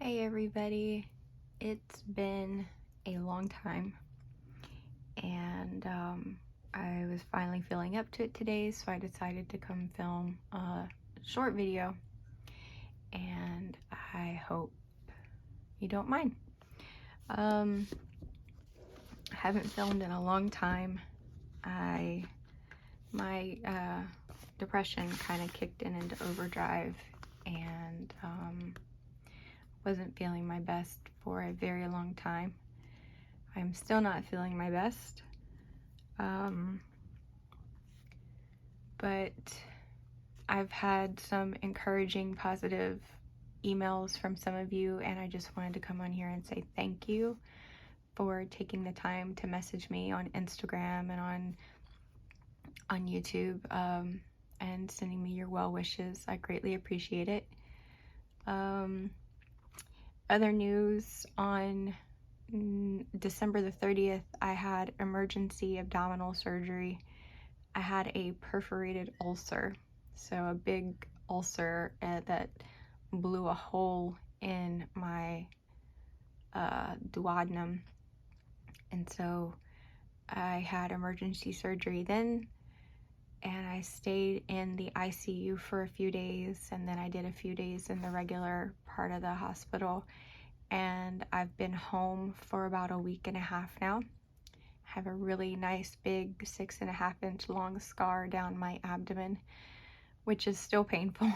Hey everybody, it's been a long time and I was finally feeling up to it today, so I decided to come film a short video, and I hope you don't mind. I haven't filmed in a long time. My depression kind of kicked into overdrive, and wasn't feeling my best for a very long time. I'm still not feeling my best, but I've had some encouraging, positive emails from some of you, and I just wanted to come on here and say thank you for taking the time to message me on Instagram and on YouTube, and sending me your well wishes. I greatly appreciate it. Other news: on December the 30th, I had emergency abdominal surgery. I had a perforated ulcer, so a big ulcer that blew a hole in my duodenum, and so I had emergency surgery then, and I stayed in the ICU for a few days, and then I did a few days in the regular part of the hospital, and I've been home for about a week and a half now. I have a really nice big 6.5-inch long scar down my abdomen, which is still painful.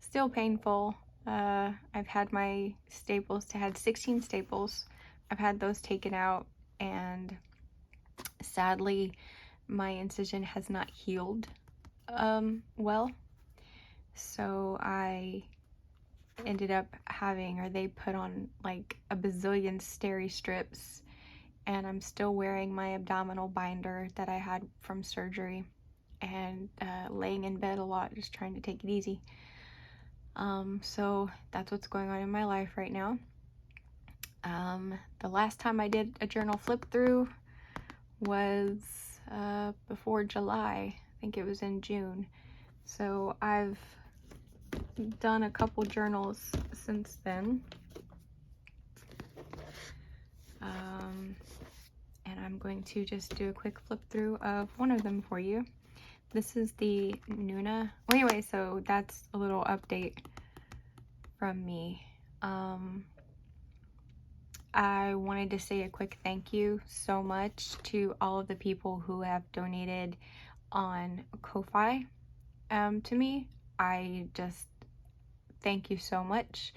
Still painful. I've had my staples, had 16 staples. I've had those taken out, and sadly my incision has not healed well, so I ended up having, or they put on like a bazillion steri strips, and I'm still wearing my abdominal binder that I had from surgery, and laying in bed a lot, just trying to take it easy. So that's what's going on in my life right now. The last time I did a journal flip through was before July. I think it was in June. So I've done a couple journals since then. And I'm going to just do a quick flip through of one of them for you. This is the Nuna. Well, anyway, so that's a little update from me. I wanted to say a quick thank you so much to all of the people who have donated on Ko-Fi to me. I just thank you so much.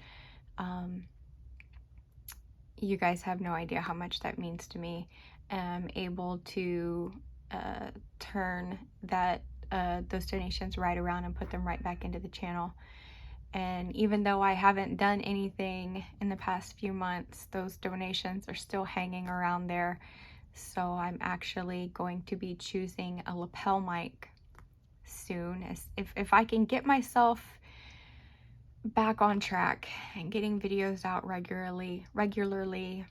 You guys have no idea how much that means to me. I'm able to turn those donations right around and put them right back into the channel. And even though I haven't done anything in the past few months, those donations are still hanging around there. So I'm actually going to be choosing a lapel mic soon. If I can get myself back on track and getting videos out regularly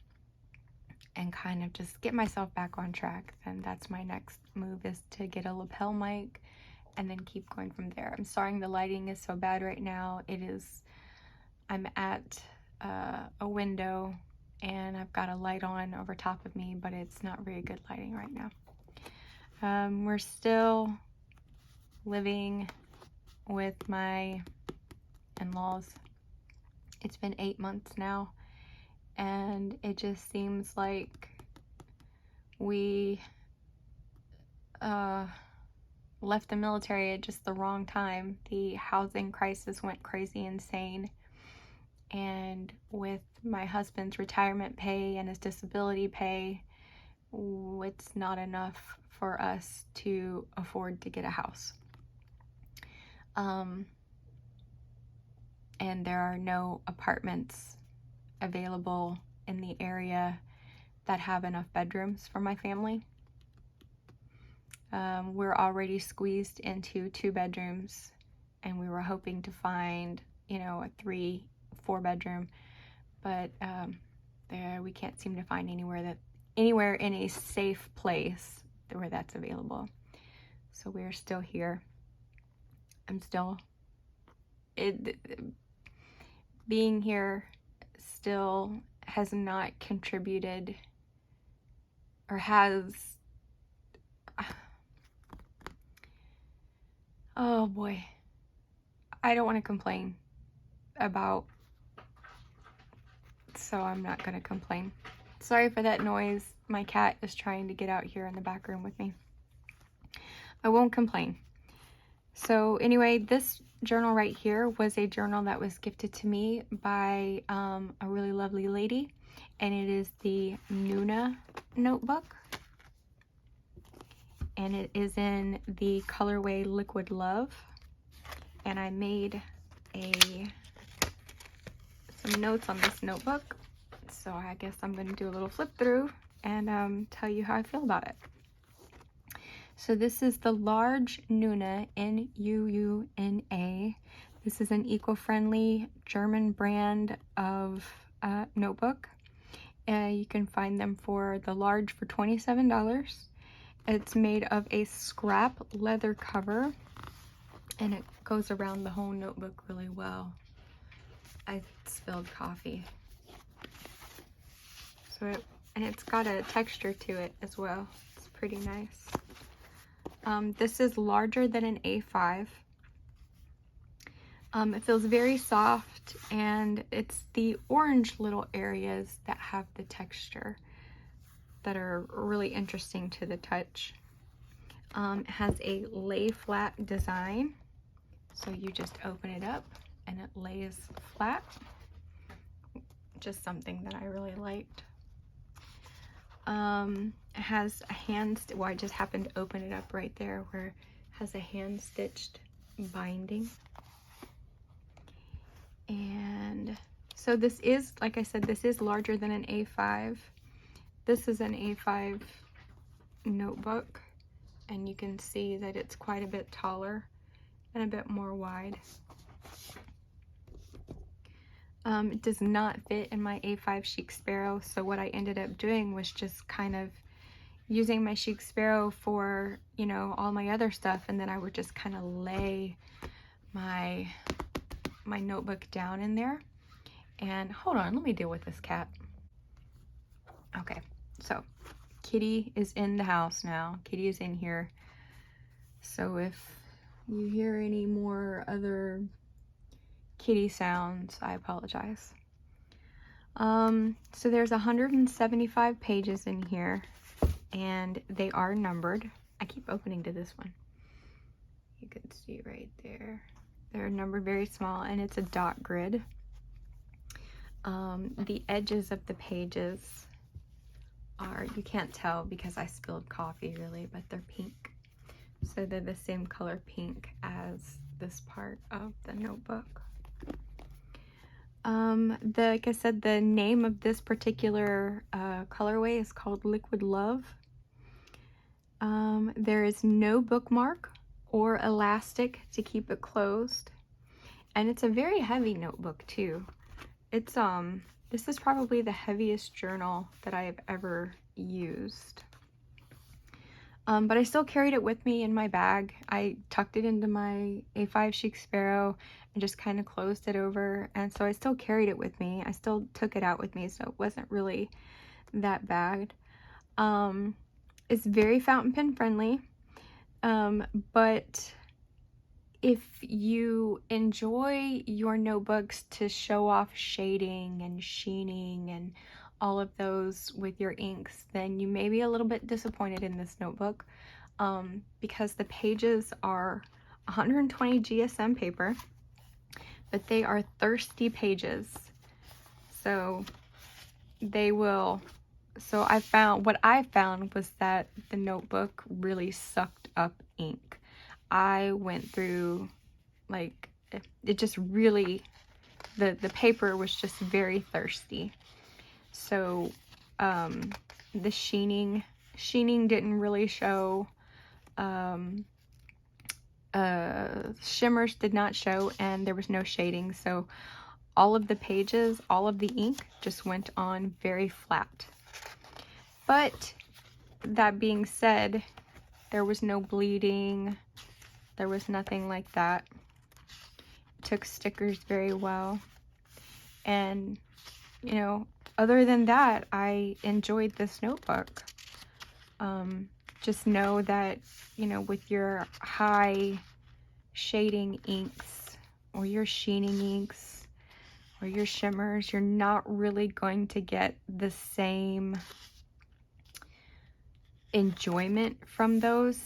and kind of just get myself back on track, then that's my next move, is to get a lapel mic and then keep going from there. I'm sorry the lighting is so bad right now. I'm at a window and I've got a light on over top of me, but it's not very good lighting right now. We're still living with my in-laws. It's been 8 months now, and it just seems like we left the military at just the wrong time. The housing crisis went crazy insane, and with my husband's retirement pay and his disability pay, it's not enough for us to afford to get a house. And there are no apartments available in the area that have enough bedrooms for my family. We're already squeezed into 2 bedrooms, and we were hoping to find, a 3-4 bedroom, but we can't seem to find anywhere in a safe place where that's available. So we're still here. being here still has not contributed, or has, oh boy, I don't want to complain about, so I'm not going to complain. Sorry for that noise. My cat is trying to get out here in the back room with me. I won't complain. So anyway, this journal right here was a journal that was gifted to me by a really lovely lady, and it is the Nuna notebook, and it is in the colorway Liquid Love. And I made some notes on this notebook, so I guess I'm going to do a little flip through and tell you how I feel about it. So this is the large Nuna, N-U-U-N-A. This is an eco-friendly German brand of notebook. You can find them for the large for $27. It's made of a scrap leather cover, and it goes around the whole notebook really well. I spilled coffee. And it's got a texture to it as well. It's pretty nice. This is larger than an A5. It feels very soft, and it's the orange little areas that have the texture that are really interesting to the touch. It has a lay flat design, so you just open it up and it lays flat. Just something that I really liked. It has a well, I just happened to open it up right there where it has a hand stitched binding. And so this is, like I said, this is larger than an A5. This is an A5 notebook, and you can see that it's quite a bit taller and a bit more wide. It does not fit in my A5 Chic Sparrow, so what I ended up doing was just kind of using my Chic Sparrow for, you know, all my other stuff, and then I would just kind of lay my notebook down in there. And hold on, let me deal with this cat. Okay, so Kitty is in the house now. Kitty is in here. So if you hear any more other kitty sounds, I apologize. So there's 175 pages in here, and they are numbered. I keep opening to this one. You can see right there. They're numbered very small, and it's a dot grid. The edges of the pages are, you can't tell because I spilled coffee really, but they're pink. So they're the same color pink as this part of the notebook. Like I said, the name of this particular colorway is called Liquid Love. There is no bookmark or elastic to keep it closed, and it's a very heavy notebook too. It's this is probably the heaviest journal that I have ever used. But I still carried it with me in my bag. I tucked it into my A5 Chic Sparrow and just kind of closed it over, and so I still carried it with me. I still took it out with me, so it wasn't really that bad. It's very fountain pen friendly, but if you enjoy your notebooks to show off shading and sheening and all of those with your inks, then you may be a little bit disappointed in this notebook, because the pages are 120 GSM paper, but they are thirsty pages. So they will, so what I found was that the notebook really sucked up ink. I went through, like, it just really, the paper was just very thirsty. So the sheening didn't really show, shimmers did not show, and there was no shading. So all of the pages, all of the ink just went on very flat. But that being said, there was no bleeding. There was nothing like that. It took stickers very well. And, you know, other than that, I enjoyed this notebook. Just know that, you know, with your high shading inks or your sheening inks or your shimmers, you're not really going to get the same enjoyment from those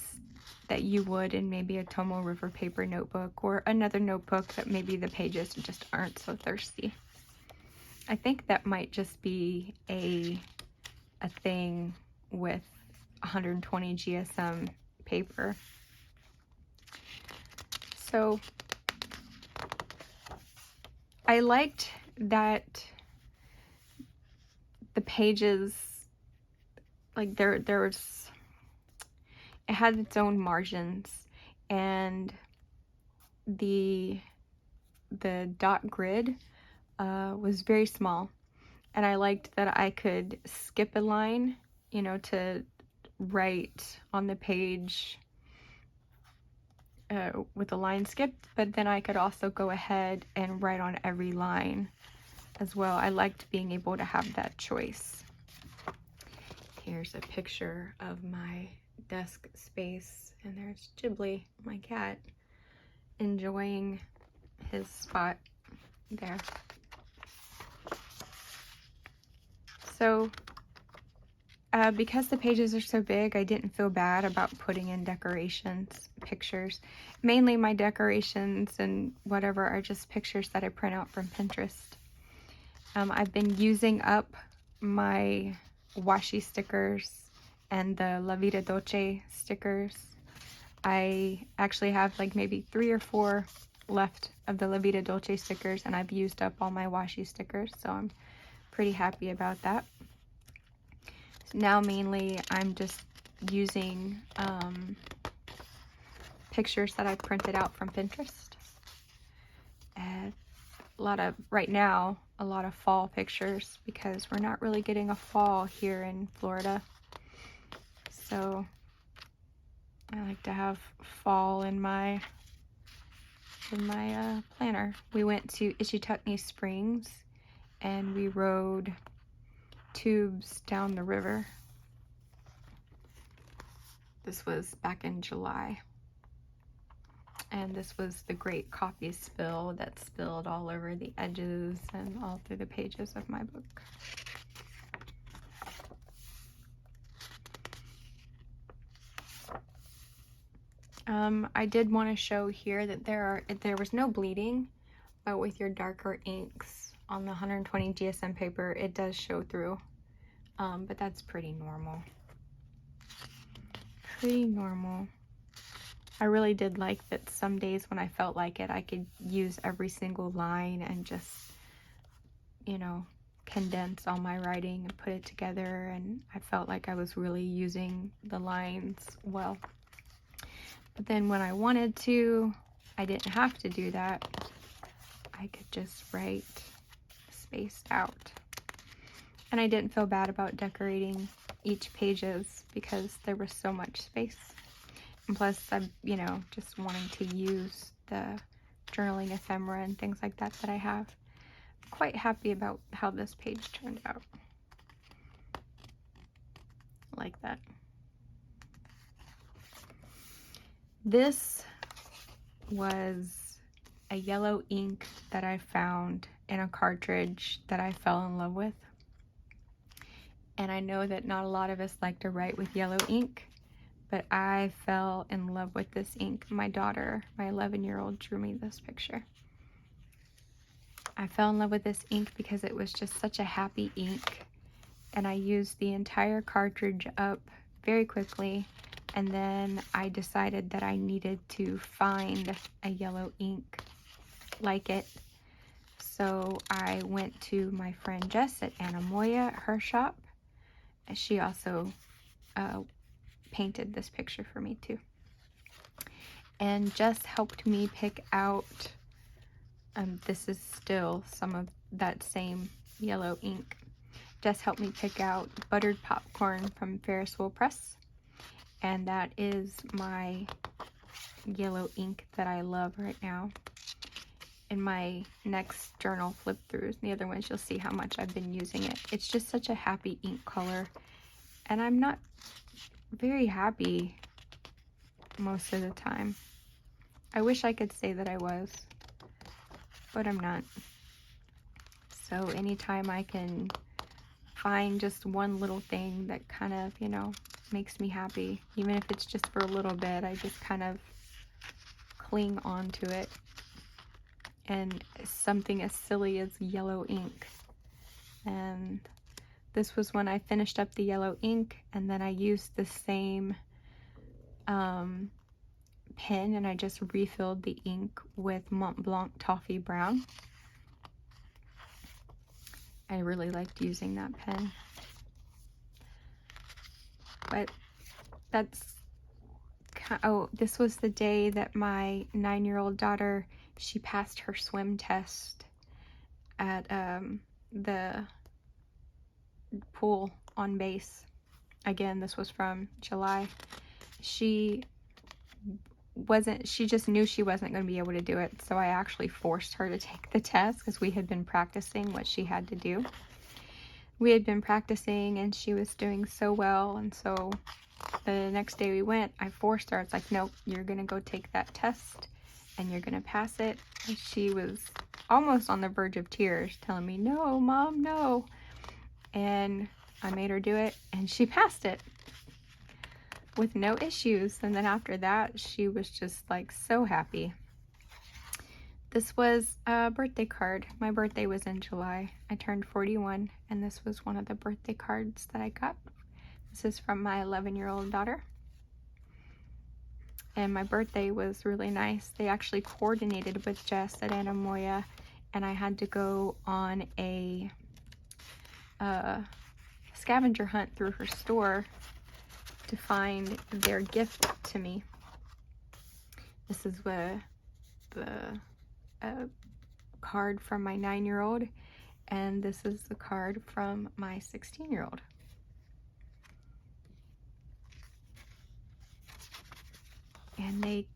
that you would in maybe a Tomo River paper notebook or another notebook that maybe the pages just aren't so thirsty. I think that might just be a thing with 120 GSM paper. So I liked that the pages, like there was, it had its own margins, and the dot grid was very small, and I liked that I could skip a line, you know, to write on the page with a line skip, but then I could also go ahead and write on every line as well. I liked being able to have that choice. Here's a picture of my desk space, and there's Ghibli, my cat, enjoying his spot there. So because the pages are so big, I didn't feel bad about putting in decorations, pictures. Mainly my decorations and whatever are just pictures that I print out from Pinterest. I've been using up my washi stickers and the La Vida Dolce stickers. I actually have like maybe 3 or 4 left of the La Vida Dolce stickers, and I've used up all my washi stickers, so I'm pretty happy about that. So now mainly I'm just using pictures that I printed out from Pinterest. And right now, a lot of fall pictures, because we're not really getting a fall here in Florida. So I like to have fall in my planner. We went to Ishitutney Springs and we rode tubes down the river. This was back in July. And this was the great coffee spill that spilled all over the edges and all through the pages of my book. I did want to show here that there was no bleeding, but with your darker inks on the 120 GSM paper, it does show through. But that's pretty normal. Pretty normal. I really did like that some days when I felt like it, I could use every single line and just, you know, condense all my writing and put it together, and I felt like I was really using the lines well. But then when I wanted to, I didn't have to do that. I could just write spaced out. And I didn't feel bad about decorating each pages because there was so much space. And plus, I'm, you know, just wanting to use the journaling ephemera and things like that that I have. I'm quite happy about how this page turned out. Like that. This was a yellow ink that I found in a cartridge that I fell in love with. And I know that not a lot of us like to write with yellow ink, but I fell in love with this ink. My daughter, my 11-year-old, drew me this picture. I fell in love with this ink because it was just such a happy ink, and I used the entire cartridge up very quickly, and then I decided that I needed to find a yellow ink like it. So I went to my friend Jess at Anamoya, her shop, and she also painted this picture for me too. And Jess helped me pick out, this is still some of that same yellow ink. Jess helped me pick out Buttered Popcorn from Ferris Wheel Press, and that is my yellow ink that I love right now. in my next journal flip throughs, the other ones, you'll see how much I've been using it. It's just such a happy ink color, and I'm not very happy most of the time. I wish I could say that I was, but I'm not. So anytime I can find just one little thing that kind of, you know, makes me happy, even if it's just for a little bit, I just kind of cling on to it. And something as silly as yellow ink. And this was when I finished up the yellow ink, and then I used the same pen, and I just refilled the ink with Mont Blanc Toffee Brown. I really liked using that pen. But that's, oh, this was the day that my 9-year-old daughter, she passed her swim test at the pool on base. Again, this was from July. She just knew she wasn't going to be able to do it, so I actually forced her to take the test because we had been practicing what she had to do. We had been practicing and she was doing so well, and so the next day we went, I forced her. It's like, nope, you're going to go take that test and you're going to pass it. And she was almost on the verge of tears, telling me, no, Mom, no. And I made her do it, and she passed it with no issues. And then after that, she was just like so happy. This was a birthday card. My birthday was in July. I turned 41, and this was one of the birthday cards that I got. This is from my 11-year-old daughter. And my birthday was really nice. They actually coordinated with Jess at Anna Moya, and I had to go on a scavenger hunt through her store to find their gift to me. This is the card from my 9-year-old, and this is the card from my 16-year-old. And they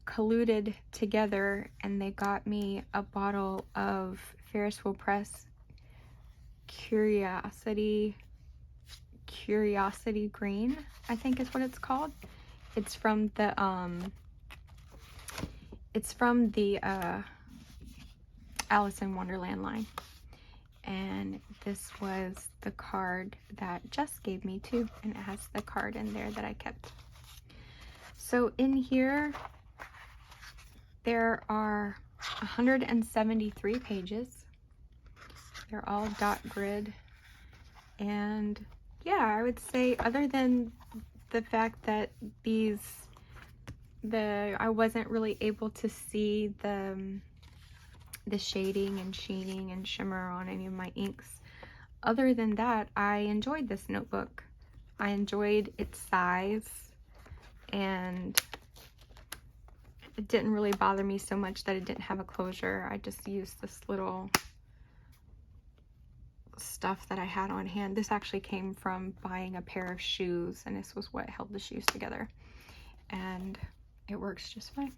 colluded together, and they got me a bottle of Ferris Wheel Press Curiosity Green, I think is what it's called. It's from the Alice in Wonderland line. And this was the card that Jess gave me too, and it has the card in there that I kept. So in here there are 173 pages. They're all dot grid, and yeah, I would say, other than the fact that I wasn't really able to see the shading and sheening and shimmer on any of my inks. Other than that, I enjoyed this notebook. I enjoyed its size, and it didn't really bother me so much that it didn't have a closure. I just used this little stuff that I had on hand. This actually came from buying a pair of shoes, and this was what held the shoes together, and it works just fine.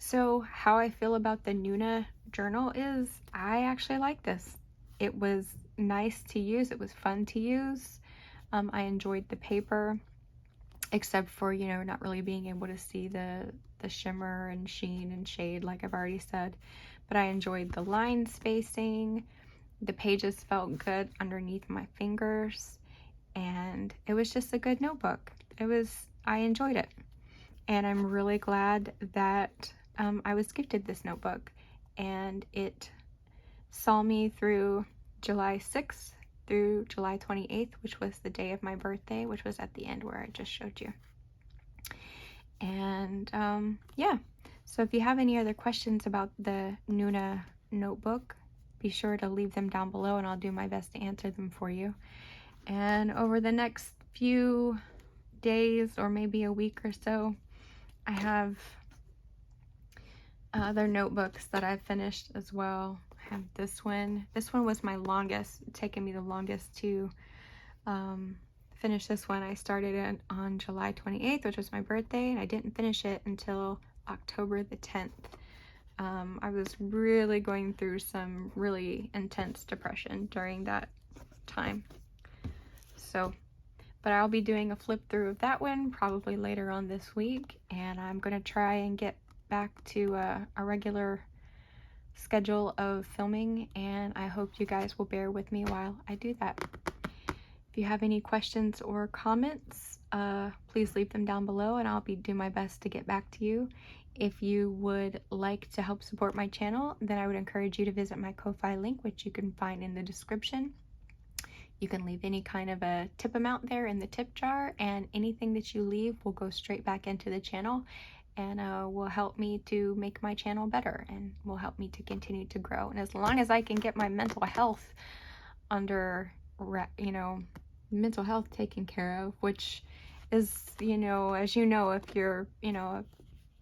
So how I feel about the Nuna journal is I actually like this. It was nice to use. It was fun to use. I enjoyed the paper, except for, you know, not really being able to see the shimmer and sheen and shade like I've already said. But I enjoyed the line spacing. The pages felt good underneath my fingers, and it was just a good notebook. I enjoyed it, and I'm really glad that I was gifted this notebook, and it saw me through July 6th through July 28th, which was the day of my birthday, which was at the end where I just showed you. And yeah, so if you have any other questions about the Nuna notebook, be sure to leave them down below, and I'll do my best to answer them for you. And over the next few days, or maybe a week or so, I have other notebooks that I've finished as well. I have this one. This one was my longest, taken me the longest to finish this one. I started it on July 28th, which was my birthday, and I didn't finish it until October the 10th. I was really going through some really intense depression during that time. So, but I'll be doing a flip through of that one probably later on this week, and I'm going to try and get back to a regular schedule of filming, and I hope you guys will bear with me while I do that. If you have any questions or comments, please leave them down below, and I'll do my best to get back to you. If you would like to help support my channel, then I would encourage you to visit my Ko-Fi link, which you can find in the description. You can leave any kind of a tip amount there in the tip jar, and anything that you leave will go straight back into the channel and will help me to make my channel better and will help me to continue to grow. And as long as I can get my mental health under, mental health taken care of, which is, as you know, if you're,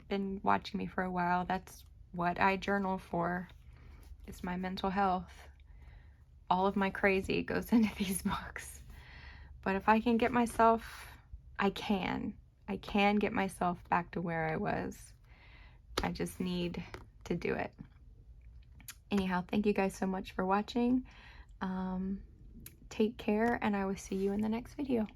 been watching me for a while, that's what I journal for, is my mental health. All of my crazy goes into these books. But if I can get myself, I can get myself back to where I was. I just need to do it. Anyhow, thank you guys so much for watching. Take care, and I will see you in the next video.